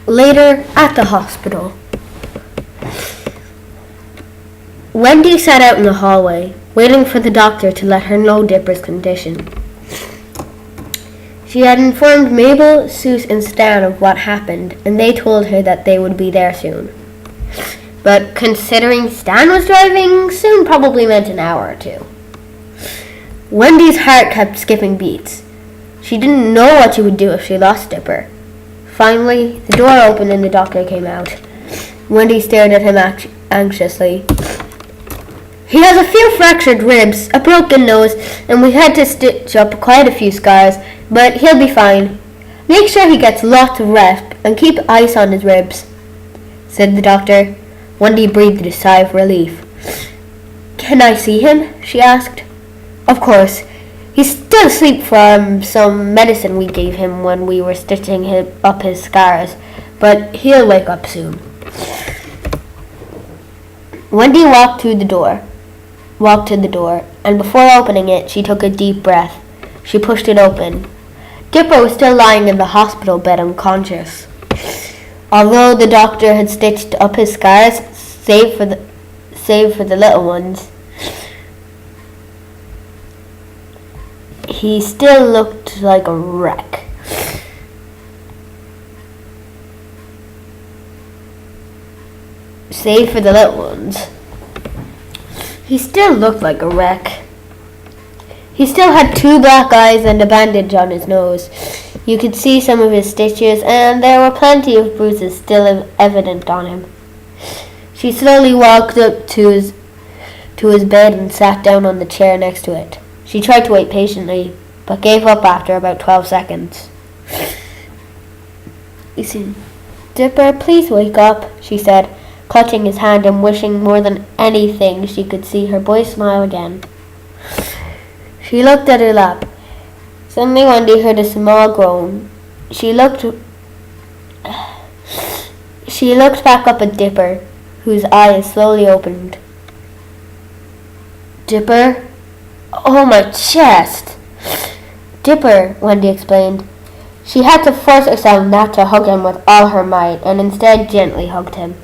Later, at the hospital. Wendy sat out in the hallway, waiting for the doctor to let her know Dipper's condition. She had informed Mabel, Sue, and Stan of what happened, and they told her that they would be there soon. But considering Stan was driving, soon probably meant an hour or two. Wendy's heart kept skipping beats. She didn't know what she would do if she lost Dipper. Finally, the door opened and the doctor came out. Wendy stared at him anxiously. He has a few fractured ribs, a broken nose, and we had to stitch up quite a few scars, but he'll be fine. Make sure he gets lots of rest and keep ice on his ribs, said the doctor. Wendy breathed a sigh of relief. Can I see him? She asked. Of course. He's still asleep from some medicine we gave him when we were stitching up his scars, but he'll wake up soon. Wendy walked to the door, and before opening it, she took a deep breath. She pushed it open. Dipper was still lying in the hospital bed unconscious. Although the doctor had stitched up his scars, save for the little ones, he still looked like a wreck. Save for the little ones. He still looked like a wreck. He still had 2 black eyes and a bandage on his nose. You could see some of his stitches, and there were plenty of bruises still evident on him. She slowly walked up to his bed and sat down on the chair next to it. She tried to wait patiently, but gave up after about 12 seconds. Listen, Dipper, please wake up, she said, clutching his hand and wishing more than anything she could see her boy smile again. She looked at her lap. Suddenly Wendy heard a small groan. She looked back up at Dipper, whose eyes slowly opened. Dipper? Oh, my chest! Dipper, Wendy explained. She had to force herself not to hug him with all her might, and instead gently hugged him.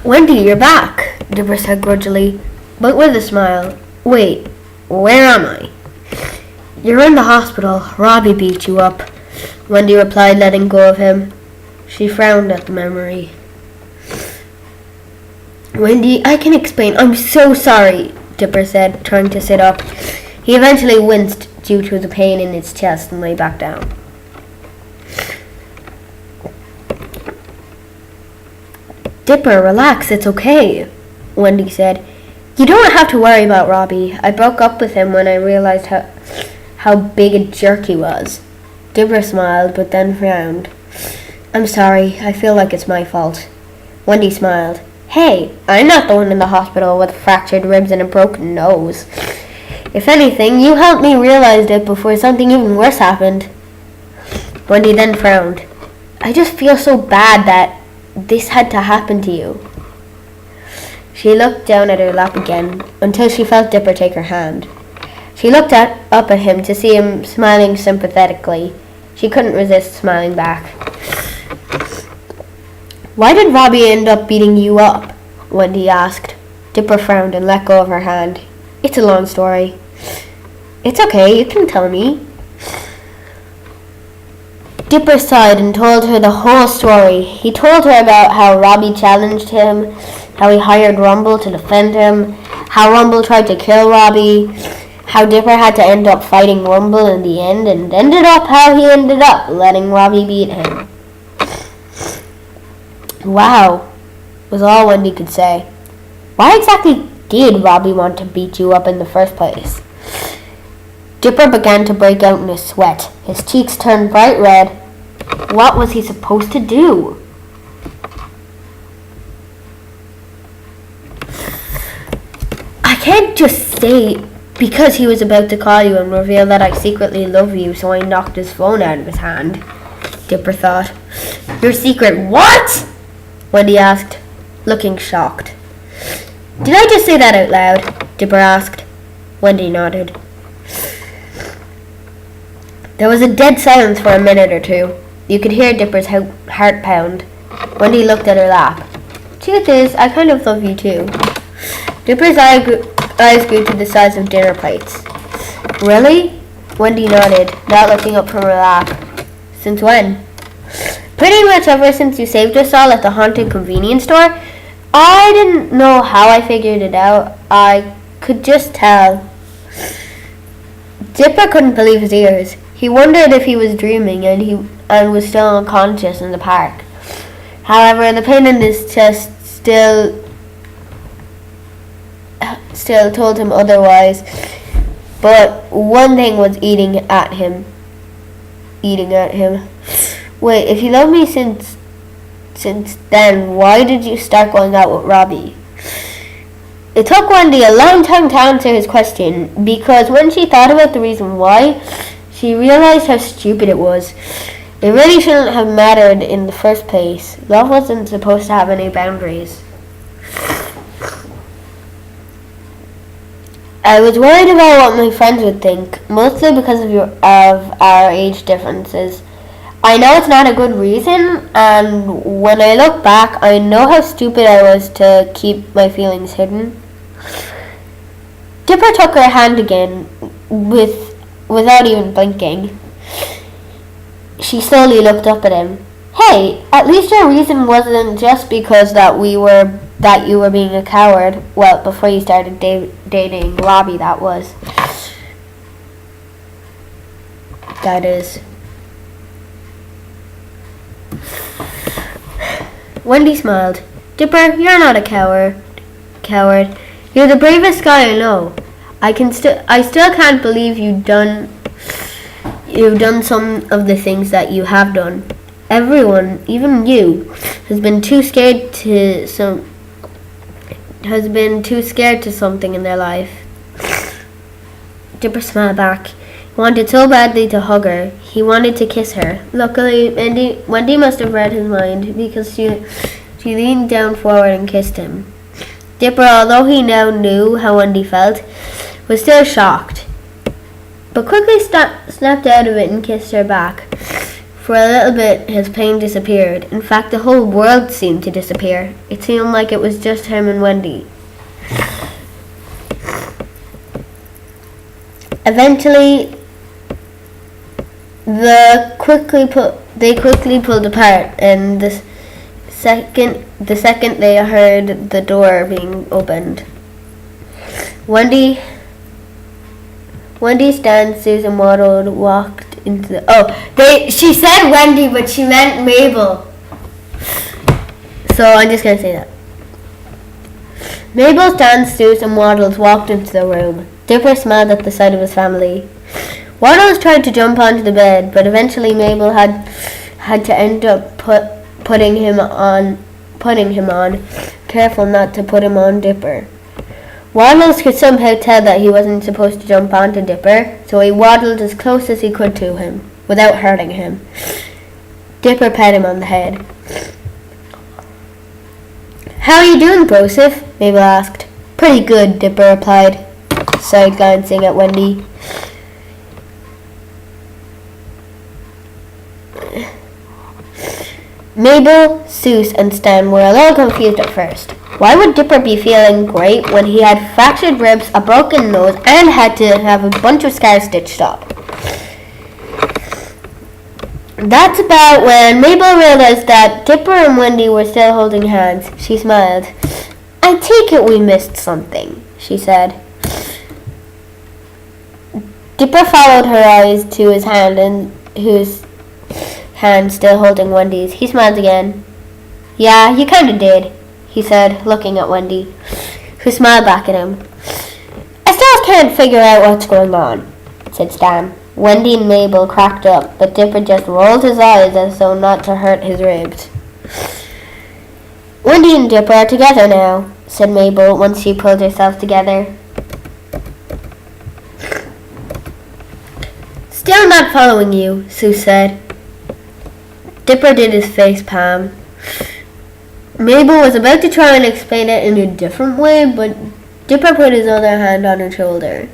Wendy, you're back, Dipper said grudgingly, but with a smile. Wait, where am I? You're in the hospital. Robbie beat you up, Wendy replied, letting go of him. She frowned at the memory. Wendy, I can explain. I'm so sorry, Dipper said, trying to sit up. He eventually winced due to the pain in his chest and lay back down. Dipper, relax, it's okay, Wendy said. You don't have to worry about Robbie. I broke up with him when I realized how big a jerk he was. Dipper smiled, but then frowned. I'm sorry, I feel like it's my fault. Wendy smiled. Hey, I'm not the one in the hospital with fractured ribs and a broken nose. If anything, you helped me realize it before something even worse happened. Wendy then frowned. I just feel so bad that this had to happen to you. She looked down at her lap again until she felt Dipper take her hand. She looked up at him to see him smiling sympathetically. She couldn't resist smiling back. Why did Robbie end up beating you up? Wendy asked. Dipper frowned and let go of her hand. It's a long story. It's okay, you can tell me. Dipper sighed and told her the whole story. He told her about how Robbie challenged him, how he hired Rumble to defend him, how Rumble tried to kill Robbie, how Dipper had to end up fighting Rumble in the end, and ended up how he ended up letting Robbie beat him. Wow, was all Wendy could say. Why exactly did Robbie want to beat you up in the first place? Dipper began to break out in a sweat. His cheeks turned bright red. What was he supposed to do? I can't just say because he was about to call you and reveal that I secretly love you, so I knocked his phone out of his hand, Dipper thought. Your secret what? Wendy asked, looking shocked. Did I just say that out loud? Dipper asked. Wendy nodded. There was a dead silence for a minute or two. You could hear Dipper's heart pound. Wendy looked at her lap. Truth is, I kind of love you too. Dipper's eyes grew to the size of dinner plates. Really? Wendy nodded, not looking up from her lap. Since when? Pretty much ever since you saved us all at the haunted convenience store. I didn't know how I figured it out. I could just tell. Dipper couldn't believe his ears. He wondered if he was dreaming and was still unconscious in the park. However, the pain in his chest still told him otherwise. But one thing was eating at him. Wait, if you love me since then, why did you start going out with Robbie? It took Wendy a long time to answer his question, because when she thought about the reason why, she realized how stupid it was. It really shouldn't have mattered in the first place. Love wasn't supposed to have any boundaries. I was worried about what my friends would think, mostly because of our age differences. I know it's not a good reason, and when I look back, I know how stupid I was to keep my feelings hidden. Dipper took her hand again, without even blinking. She slowly looked up at him. Hey, at least your reason wasn't just because that you were being a coward. Well, before you started dating Robbie, that was. That is. Wendy smiled. Dipper, you're not a coward. You're the bravest guy I know. I still can't believe you've done some of the things that you have done. Everyone, even you, has been too scared to something in their life. Dipper smiled back. He wanted so badly to hug her. He wanted to kiss her. Luckily, Wendy must have read his mind, because she leaned down forward and kissed him. Dipper, although he now knew how Wendy felt, was still shocked, but quickly snapped out of it and kissed her back. For a little bit, his pain disappeared. In fact, the whole world seemed to disappear. It seemed like it was just him and Wendy. Eventually, they quickly pulled apart, and the second they heard the door being opened, Wendy, Stan, Susan waddled, walked into the... she said Wendy, but she meant Mabel. So I'm just going to say that. Mabel, Stan, Susan, Waddles walked into the room. Dipper smiled at the sight of his family. Waddles tried to jump onto the bed, but eventually Mabel had to end up putting him on, careful not to put him on Dipper. Waddles could somehow tell that he wasn't supposed to jump onto Dipper, so he waddled as close as he could to him, without hurting him. Dipper pat him on the head. How are you doing, Broseph? Mabel asked. Pretty good, Dipper replied, side glancing at Wendy. Mabel, Seuss, and Stan were a little confused at first. Why would Dipper be feeling great when he had fractured ribs, a broken nose, and had to have a bunch of scars stitched up? That's about when Mabel realized that Dipper and Wendy were still holding hands. She smiled. I take it we missed something, she said. Dipper followed her eyes to his hand, and whose hand still holding Wendy's. He smiled again. Yeah, you kinda did, he said, looking at Wendy, who smiled back at him. I still can't figure out what's going on, said Stan. Wendy and Mabel cracked up, but Dipper just rolled his eyes as though not to hurt his ribs. Wendy and Dipper are together now, said Mabel once she pulled herself together. Still not following you, Sue said. Dipper did his face palm. Mabel was about to try and explain it in a different way, but Dipper put his other hand on her shoulder.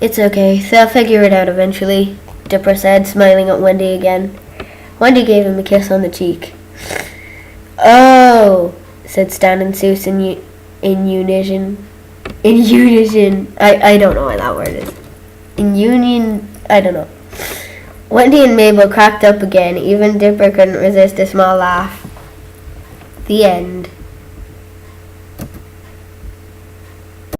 It's okay, they'll figure it out eventually, Dipper said, smiling at Wendy again. Wendy gave him a kiss on the cheek. Oh, said Stan and Seuss in unison. In unison. I don't know what that word is. In union, I don't know. Wendy and Mabel cracked up again. Even Dipper couldn't resist a small laugh. The end.